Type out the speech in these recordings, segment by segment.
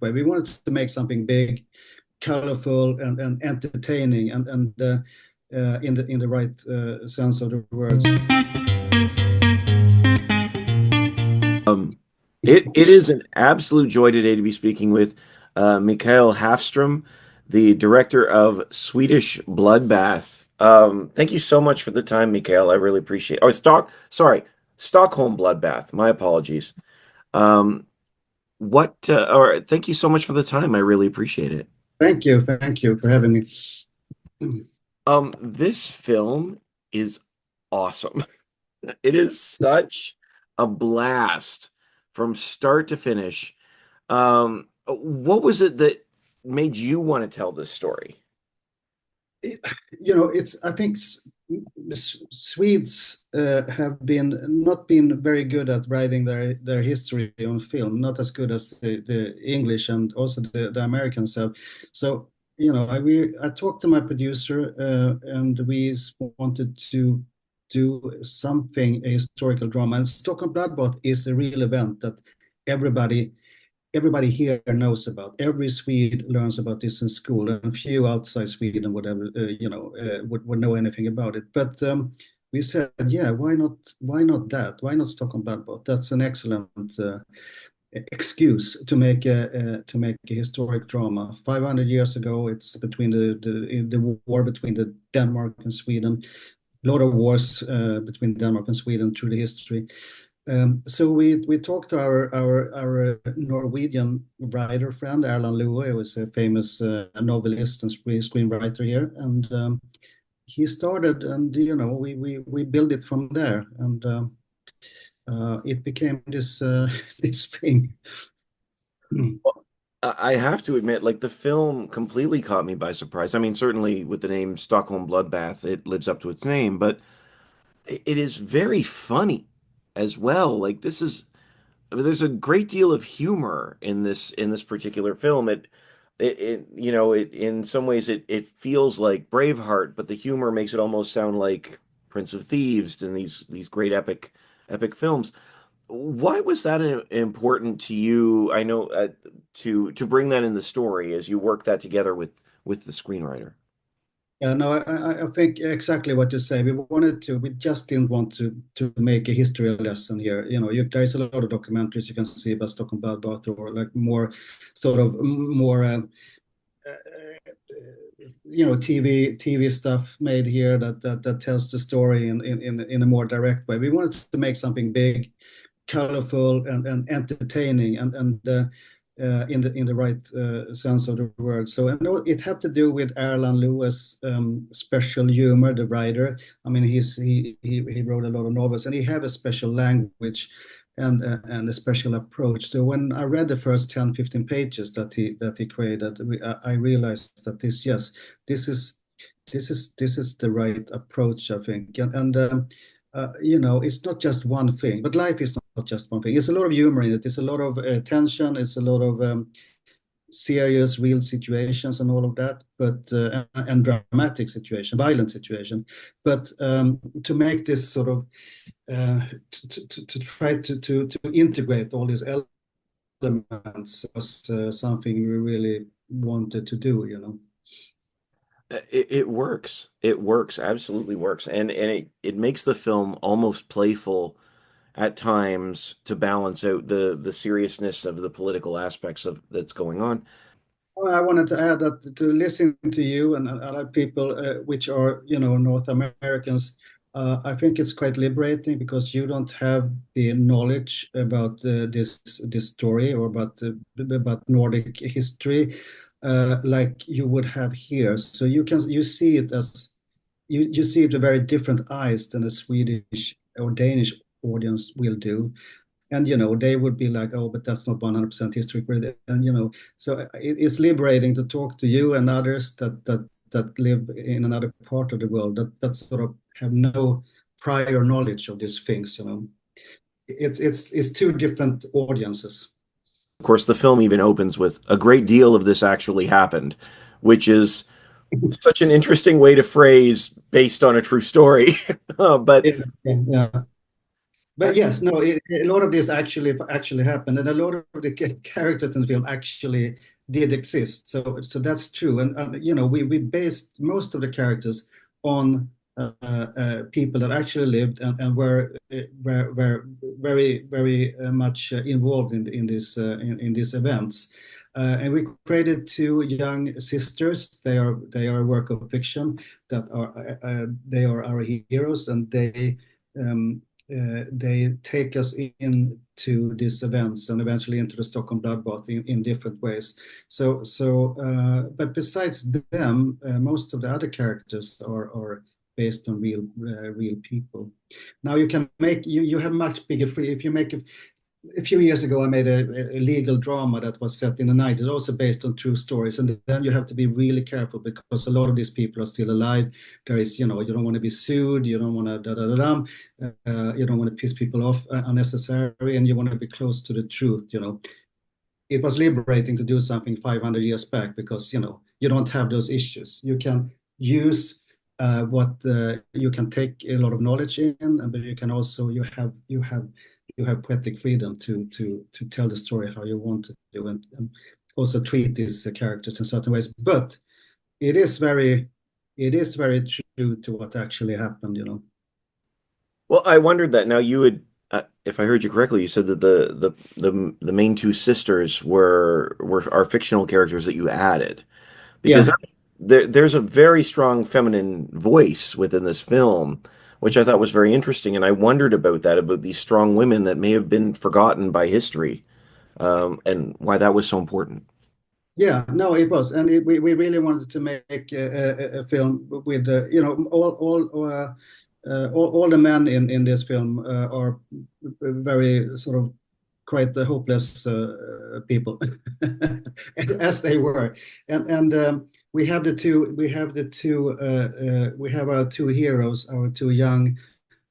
way. We wanted to make something big, colorful, and entertaining, and in the right sense of the words. Um, it is an absolute joy today to be speaking with Mikael Hafstrom, the director of Swedish Bloodbath. Thank you so much for the time, Mikael. I really appreciate. Oh, Stockholm Bloodbath. My apologies. Um, or thank you so much for the time. I really appreciate it. Thank you for having me. This film is awesome. It is such a blast from start to finish. What was it that made you want to tell this story? It's I think Swedes have been not been very good at writing their history on film, not as good as the English and also the Americans have. So I talked to my producer and we wanted to do something a historical drama. And Stockholm Bloodbath is a real event that everybody everybody here knows about. Every Swede learns about this in school, and few outside Sweden, whatever, would know anything about it. But we said, yeah, why not? Why not that? Why not Stockholm Bloodbath? That's an excellent excuse to make a historic drama. 500 years ago, it's between the war between the Denmark and Sweden. A lot of wars between Denmark and Sweden through the history. So we talked to our Norwegian writer friend Erland Loe, who is a famous novelist and screenwriter here, and he started, and we built it from there, and it became this this thing. I have to admit, like the film completely caught me by surprise. I mean, certainly with the name Stockholm Bloodbath, it lives up to its name, but it is very funny as well. Like this is I mean, there's a great deal of humor in this particular film. It in some ways it feels like Braveheart, but the humor makes it almost sound like Prince of Thieves and these great epic films. Why was that important to you? I know to bring that in the story as you work that together with the screenwriter. Yeah, no, I think exactly what you say. We just didn't want to make a history lesson here. There's a lot of documentaries you can see about Stockholm Bloodbath, or like more sort of more TV stuff made here that tells the story in a more direct way. We wanted to make something big, colorful, and entertaining, and in the right sense of the word. So I know it had to do with Erland Lewis' special humor, the writer. I mean, he wrote a lot of novels, and he had a special language and a special approach. So when I read the first 10, 15 pages that he created, I realized that this is this is the right approach, I think. It's not just one thing, but life is not just one thing. It's a lot of humor in it. It's a lot of tension. It's a lot of serious, real situations and all of that, but and dramatic situation, violent situation. But to make this sort of to try to integrate all these elements was something we really wanted to do. It works. It works, absolutely works. And it makes the film almost playful at times to balance out the seriousness of the political aspects of that's going on. Well, I wanted to add that to listen to you and other people, which are, North Americans, I think it's quite liberating because you don't have the knowledge about this story or about Nordic history like you would have here. So you see it as you see it with very different eyes than a Swedish or Danish audience will do. And they would be like, oh, but that's not 100% history, and so it's liberating to talk to you and others that live in another part of the world that sort of have no prior knowledge of these things. It's two different audiences. Of course, the film even opens with a great deal of this actually happened, which is such an interesting way to phrase based on a true story. But Yeah, yeah. But yes, no, a lot of this actually happened, and a lot of the characters in the film actually did exist. So that's true, and you know we based most of the characters on people that actually lived and were very much involved in these events. And we created two young sisters. They are a work of fiction that are they are our heroes, and they take us into these events and eventually into the Stockholm Bloodbath in different ways. But besides them, most of the other characters are based on real people. Now you can make you have much bigger free if you make a few years ago, I made a legal drama that was set in the night. It's also based on true stories, and then you have to be really careful because a lot of these people are still alive. There is, you know, you don't want to be sued, you don't want to you don't want to piss people off unnecessarily, and you want to be close to the truth. You know, it was liberating to do something 500 years back because you know you don't have those issues. You can use what you can take a lot of knowledge in, but you can also you have poetic freedom to tell the story how you want to do and also treat these characters in certain ways. But it is very it is very true to what actually happened. You know. Well, I wondered that. Now you would, if I heard you correctly, you said that the main two sisters were are fictional characters that you added because Yeah. there's a very strong feminine voice within this film, which I thought was very interesting, and I wondered about that, about these strong women that may have been forgotten by history, and why that was so important. Yeah, no, it was, and we really wanted to make a film with you know all the men in this film are very sort of quite hopeless people, as they were, and we have our two heroes, our two young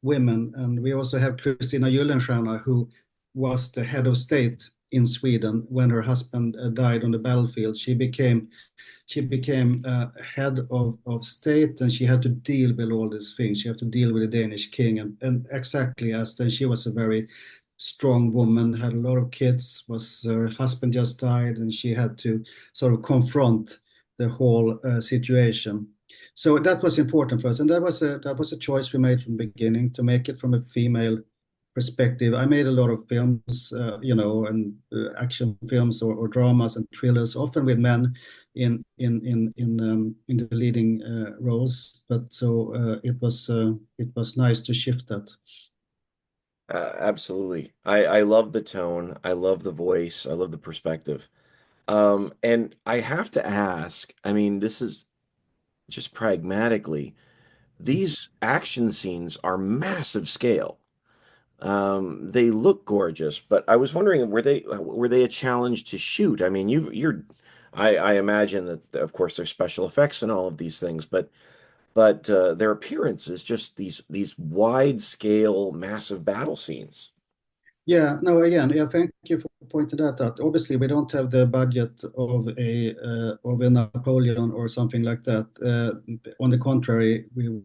women, and we also have Kristina Gyllenstierna, who was the head of state in Sweden when her husband died on the battlefield. She became head of state, and she had to deal with all these things. She had to deal with the Danish king, and exactly as then she was a very strong woman, had a lot of kids, was her husband just died, and she had to sort of confront the whole situation. So that was important for us, and that was a choice we made from the beginning to make it from a female perspective. I made a lot of films, you know, and action films or dramas and thrillers, often with men in the leading roles. But so it was nice to shift that. Absolutely. I love the tone. I love the voice. I love the perspective. And I have to ask, I mean, this is just pragmatically, these action scenes are massive scale. They look gorgeous, but I was wondering, were they a challenge to shoot? I mean, I imagine that of course there's special effects and all of these things, but their appearance is just these wide scale, massive battle scenes. Yeah, no, again, yeah, thank you for pointing that out. Obviously, we don't have the budget of a Napoleon or something like that. On the contrary, you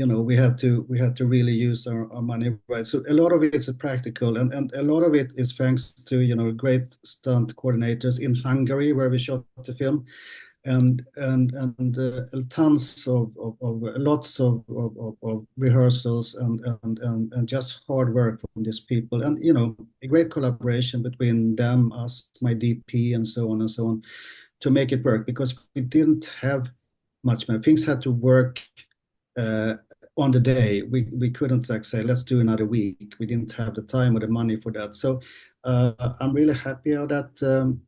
know, we had to really use our money right. So a lot of it is practical, and a lot of it is thanks to you know great stunt coordinators in Hungary where we shot the film and tons of lots of rehearsals and just hard work from these people and you know a great collaboration between them, us, my DP, and so on and so on to make it work because we didn't have much money. Things had to work uh, on the day. We couldn't like say let's do another week. We didn't have the time or the money for that. So I'm really happy how that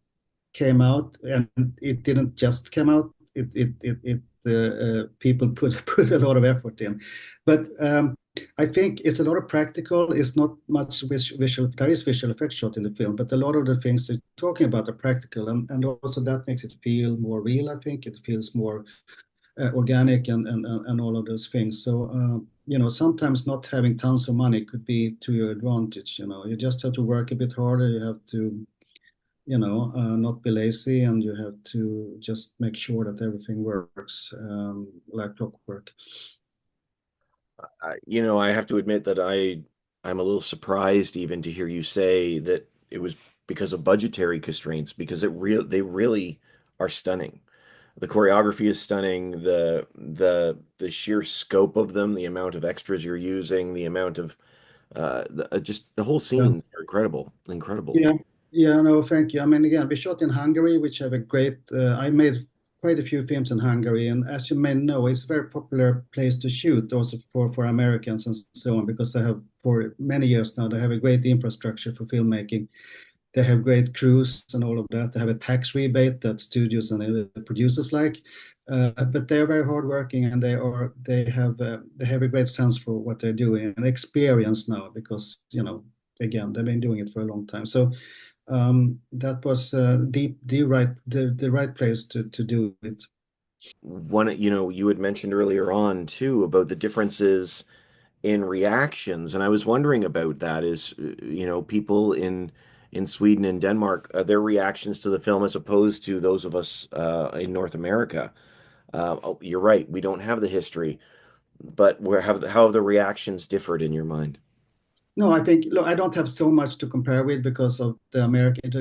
came out, and it didn't just come out. People put put a lot of effort in, but I think it's a lot of practical. It's not much visual. There is visual effects shot in the film, but a lot of the things they're talking about are practical, and also that makes it feel more real. I think it feels more organic and all of those things. So. You know, sometimes not having tons of money could be to your advantage. You know, you just have to work a bit harder. You have to you know, not be lazy, and you have to just make sure that everything works like clockwork. I have to admit that I'm a little surprised even to hear you say that it was because of budgetary constraints, because they really are stunning. The choreography is stunning, the sheer scope of them, the amount of extras you're using, the amount of just the whole Yeah. scene are incredible, incredible. Yeah, yeah, no, thank you. I mean, again, we shot in Hungary, which have a great. I made quite a few films in Hungary, and as you may know, it's a very popular place to shoot, also for Americans and so on, because they have for many years now they have a great infrastructure for filmmaking. They have great crews and all of that. They have a tax rebate that studios and producers like, but they are very hardworking and they have a great sense for what they're doing and experience now because again they've been doing it for a long time. So that was the right place to do it. You had mentioned earlier on too about the differences in reactions, and I was wondering about that is, people in Sweden and Denmark, their reactions to the film as opposed to those of us in North America. Oh, you're right, we don't have the history, but how have the reactions differed in your mind? No, I think look, I don't have so much to compare with because of the American.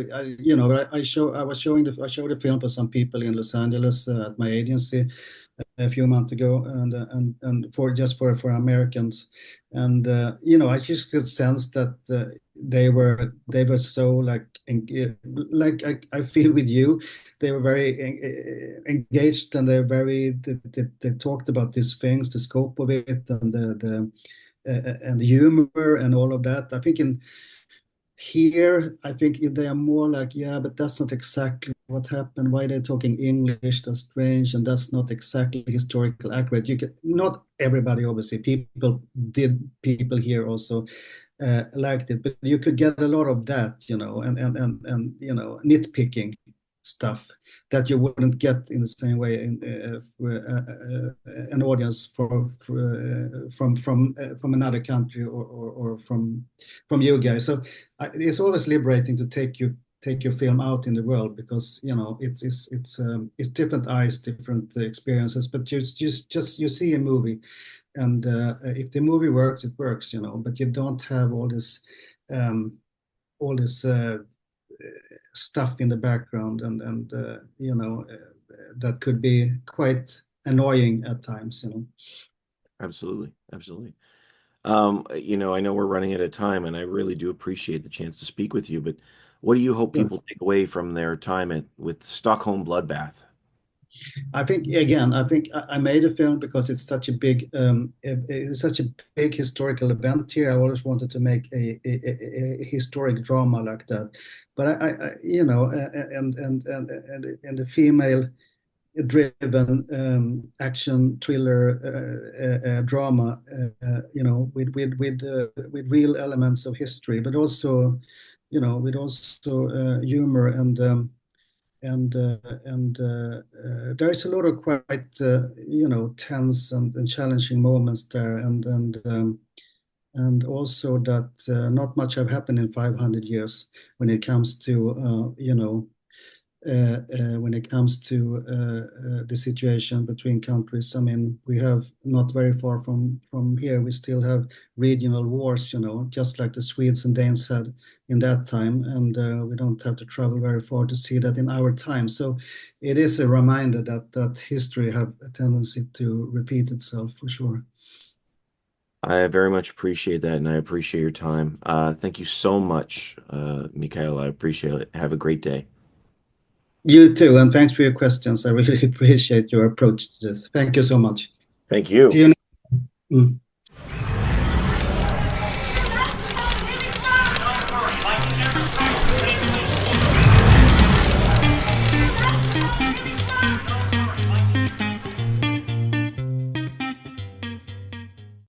I showed the film for some people in Los Angeles at my agency a few months ago, and for Americans, and I just could sense that they were so like I feel with you, they were very engaged and they talked about these things, the scope of it, and the humor and all of that. I think in here, I think they are more like, yeah, but that's not exactly what happened. Why they're talking English? That's strange, and that's not exactly historical accurate. You can not everybody, obviously. People here also liked it, but you could get a lot of that, and nitpicking stuff that you wouldn't get in the same way in for, an audience from another country or from you guys. So it's always liberating to take your film out in the world because it's different eyes, different experiences. But you see a movie, and if the movie works, it works, but you don't have um, all this stuff in the background, and that could be quite annoying at times. Absolutely, absolutely. I know we're running out of time, and I really do appreciate the chance to speak with you, but what do you hope Sure. people take away from their time with Stockholm Bloodbath? I made a film because it's such a big historical event here. I always wanted to make a historic drama like that, but and the female driven action thriller drama, with real elements of history, but also, with also humor and there is a lot of quite tense and challenging moments there, and also that not much have happened in 500 years when it comes to the situation between countries. I mean, we have not very far from here. We still have regional wars, just like the Swedes and Danes had in that time, and we don't have to travel very far to see that in our time. So, it is a reminder that history have a tendency to repeat itself for sure. I very much appreciate that, and I appreciate your time. Thank you so much, Mikael. I appreciate it. Have a great day. You too, and thanks for your questions. I really appreciate your approach to this. Thank you so much. Thank See you. you next. Mm.